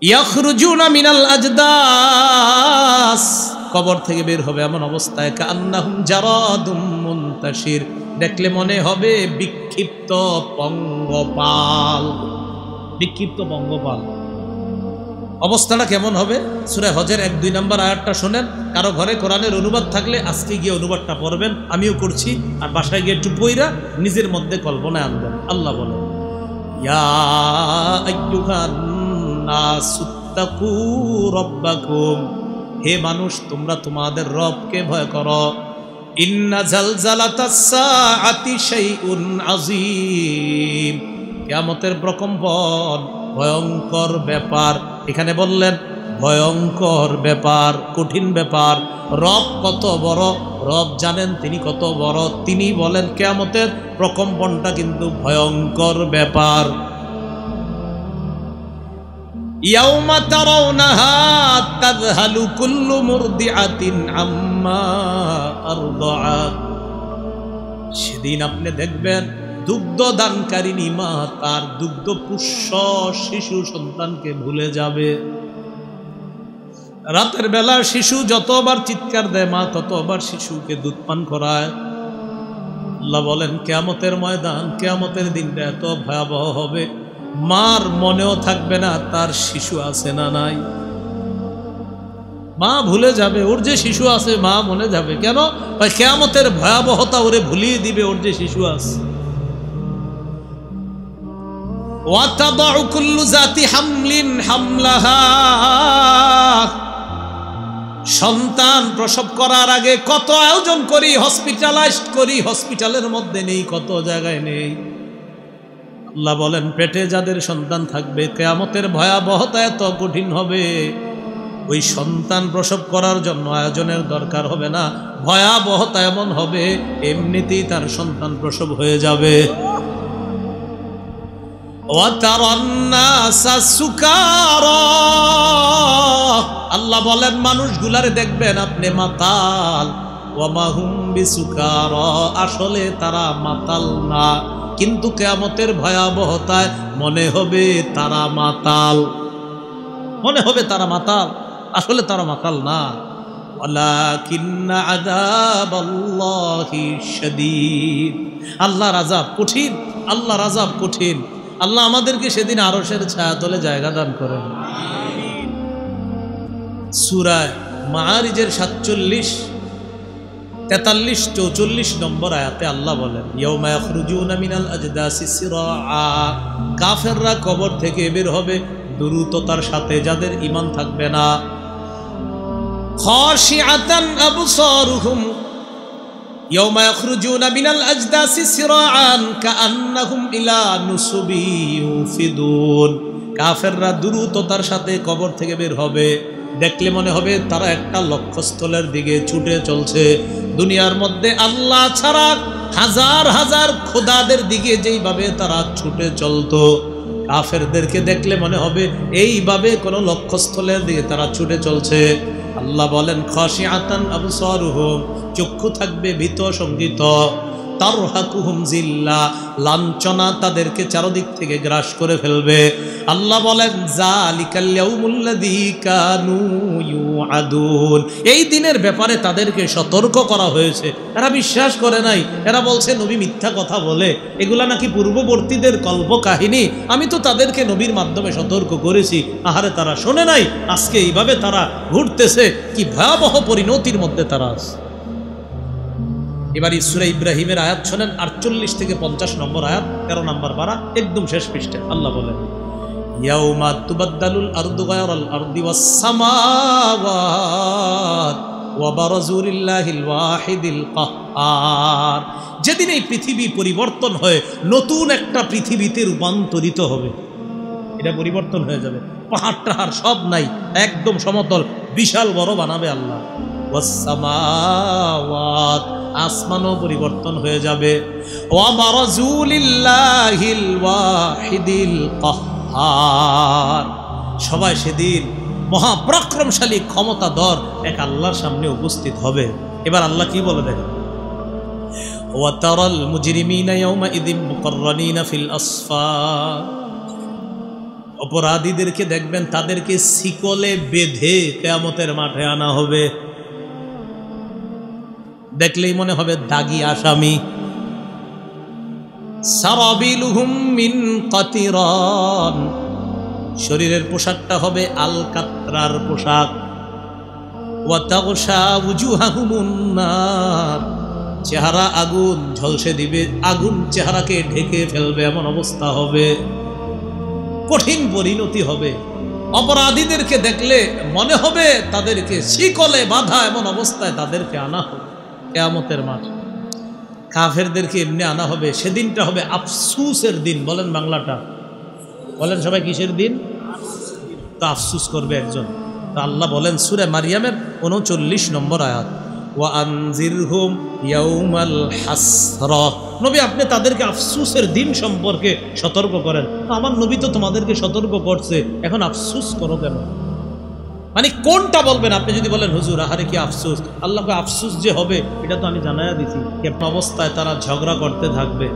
ইয়াখরুজুনা মিনাল আজদাস, কবর থেকে বের হবে এমন অবস্থায় কান্নাহুম জারাদুম মুনতাশির, দেখলে মনে হবে বিক্ষিপ্ত পঙ্গপাল। বিক্ষিপ্ত পঙ্গপাল অবস্থাটা কেমন হবে? সূরা হজের 1-2 নম্বর আয়াতটা শোনেন। কারো ঘরে কোরআনের অনুবাদ থাকলে আজকে গিয়ে অনুবাদটা পড়বেন, আমিও করছি, আর বাসায় গিয়ে একটু পইরা নিজের মধ্যে কল্পনায় আনবেন। আল্লাহ বলেন, ইয়া আইয়ুহান নাসুত্তাকু রাব্বাকুম, হে মানুষ তোমরা তোমাদের রবকে ভয় করো। ইন্না জালজালাতাস সাআতি শাইউন আযীম, কিয়ামতের প্রকম্পন ভয়ঙ্কর ব্যাপার। এখানে বললেন ভয়ঙ্কর ব্যাপার, কঠিন ব্যাপার। রব কত বড়, রব জানেন তিনি কত বড়। তিনি বলেন কিয়ামতের প্রকম্পনটা কিন্তু ভয়ঙ্কর ব্যাপার। ইয়াউমা তারাউনাহা তাযহালু কুল্লু মুরদিআতিন আম্মা আরদাআত, সেদিন আপনি দেখবেন দুগ্ধ দানকারিনী মা তার দুগ্ধ পুষ্য শিশু সন্তানকে ভুলে যাবে। রাতের বেলা শিশু যতবার চিৎকার দেয় মা ততবার শিশুকে দুধ পান করায়। আল্লাহ বলেন কিয়ামতের ময়দান, কিয়ামতের দিনটা এত ভয়াবহ হবে, মার মনেও থাকবে না তার শিশু আছে না নাই। মা ভুলে যাবে ওর যে শিশু আছে, মা মনে যাবে কেন? কিয়ামতের ভয়াবহতা ওরে ভুলিয়ে দিবে ওর যে শিশু আছে। ওয়াতাদাউ কুল্লু যাতি হামলিন হামলাহা, সন্তান প্রসব করার আগে কত আয়োজন করি, হসপিটালাইজড করি, হসপিটালের মধ্যে নেই, কত জায়গায় নেই। আল্লাহ বলেন পেটে যাদের সন্তান থাকবে কিয়ামতের ভয়াবহতা এত কঠিন হবে, ওই সন্তান প্রসব করার জন্য আয়োজনের দরকার হবে না। ভয়াবহতা এমন হবে এমনিতেই তার সন্তান প্রসব হয়ে যাবে। আল্লাহ বলেন মানুষগুলারে দেখবেন আপনি মাতাল, ওয়ামা হুম বিসুকারা, আসলে তারা মাতাল না, কিন্তু কিয়ামতের ভয়াবহতায় মনে হবে তারা মাতাল, মনে হবে তারা মাতাল, আসলে তারা মাতাল না। ওয়ালাকিন্না আযাবাল্লাহি শাদীদ, আল্লাহর আযাব কঠিন, আল্লাহর আযাব কঠিন। আল্লাহ আমাদেরকে সেদিন আরশের ছায়াতলে জায়গা দান করেন। সূরা মাআরিজের 47, 43, 44 নম্বর আয়াতে আল্লাহ বলেন ইয়াউমা ইয়াখরুজুনা মিনাল আজদাসি সিরাআ, কাফেররা কবর থেকে বের হবে দ্রুততার সাথে, যাদের ঈমান থাকবে না। খাশিআতান আবসারুহুম ইয়াউমা ইয়াখরুজুনা মিনাল আজদাসি সিরাআন কাআন্নাহুম ইলা নুসুবি ইউফিদুন, কাফেররা দ্রুততার সাথে কবর থেকে বের হবে, দেখলে মনে হবে তারা একটা লক্ষ্যস্থলের দিকে ছুটে চলছে। দুনিয়ার মধ্যে আল্লাহ ছাড়া হাজার হাজার খোদাদের দিকে যেইভাবে তারা ছুটে চলতো, কাফেরদেরকে দেখলে মনে হবে এইভাবে কোনো লক্ষ্যস্থলের দিকে তারা ছুটে চলছে। আল্লাহ বলেন খাশিআতান আবসারুহুম, চক্ষু থাকবে ভীত সঙ্গীত, তারহাকুহুম জিল্লা, লাঞ্ছনা তাদেরকে চারদিক থেকে গ্রাস করে ফেলবে। আল্লাহ বলেন যালিকাল ইয়াউমুল্লাযী কানু ইউআদুন, এই দিনের ব্যাপারে তাদেরকে সতর্ক করা হয়েছে। এরা বিশ্বাস করে নাই, এরা বলছে নবী মিথ্যা কথা বলে, এগুলা নাকি পূর্ববর্তীদের কল্প কাহিনী, আমি তো তাদেরকে নবীর মাধ্যমে সতর্ক করেছি, আহারে তারা শোনে নাই। আজকে এইভাবে তারা ঘুরতেছে, কি ভয়াবহ পরিণতির মধ্যে তারা আছে। এবার সূরা ইব্রাহিমের আয়াত শোনেন, 48 থেকে 50 নম্বর আয়াত, 13 নম্বর পারা, একদম শেষ পৃষ্ঠায় আল্লাহ বলেন ইয়াউমা তুবাদদালুল আরদু গায়রাল আরদি ওয়াস সামাওয়াত ওয়া বারাজু লিল্লাহিল ওয়াহিদিল কাহ্হার, যেদিন এই পৃথিবী পরিবর্তন হয়ে নতুন একটা পৃথিবীতে রূপান্তরিত হবে, এটা পরিবর্তন হয়ে যাবে, পাহাড় টাহাড় সব নাই, একদম সমতল বিশাল বড় বানাবে আল্লাহ। ওয়াস সামাওয়াত, আসমানও পরিবর্তন হয়ে যাবে। ওয়া বারাজু লিল্লাহিল ওয়াহিদিল কাহ্হার, সবাই সেদিন মহাপরাক্রমশালী ক্ষমতাধর এক আল্লাহর সামনে উপস্থিত হবে। এবার আল্লাহ কি বলে দেখেন, ওয়া তারাল মুজরিমিনা ইয়াওমা ইযিন মুকাররানিনা ফিল আসফার, অপরাধীদেরকে দেখবেন তাদেরকে শিকলে বেঁধে কিয়ামতের মাঠে আনা হবে। দেখলেই মনে হবে দাগী আসামি। সারাবিলুহুম মিন কাতিরান, শরীরের পোশাকটা হবে আলকাতরার পোশাক। ওয়া তাগশা উজুহাহুমুন নার, চেহারা আগুন ঝলসে দিবে, আগুন চেহারাকে ঢেকে ফেলবে এমন অবস্থা হবে। কঠিন পরিণতি হবে। অপরাধীদেরকে দেখলে মনে হবে তাদেরকে শিকলে বাঁধা এমন অবস্থায় তাদেরকে আনা হবে কিয়ামতের মাঠে। কাফেরদেরকে এমনি আনা হবে। সেদিনটা হবে আফসুসের দিন। বলেন বাংলাটা, বলেন সবাই কিসের দিন? তো আফসুস করবে একজন। তো আল্লাহ বলেন সূরা মারিয়ামের 39 নম্বর আয়াত, ওয়া আনজিরহুম ইয়াউমাল হাসরা, নবী আপনি তাদেরকে আফসুসের দিন সম্পর্কে সতর্ক করেন। আমার নবী তো তোমাদেরকে সতর্ক করছে, এখন আফসুস করো কেন? মানে কোনটা বলবেন? আপনি যদি বলেন হুজুর আহারে কি আফসোস, আল্লাহকে আফসোস যে হবে এটা তো আমি জানাইয়া দিছি। কেমন অবস্থায় তারা ঝগড়া করতে থাকবে,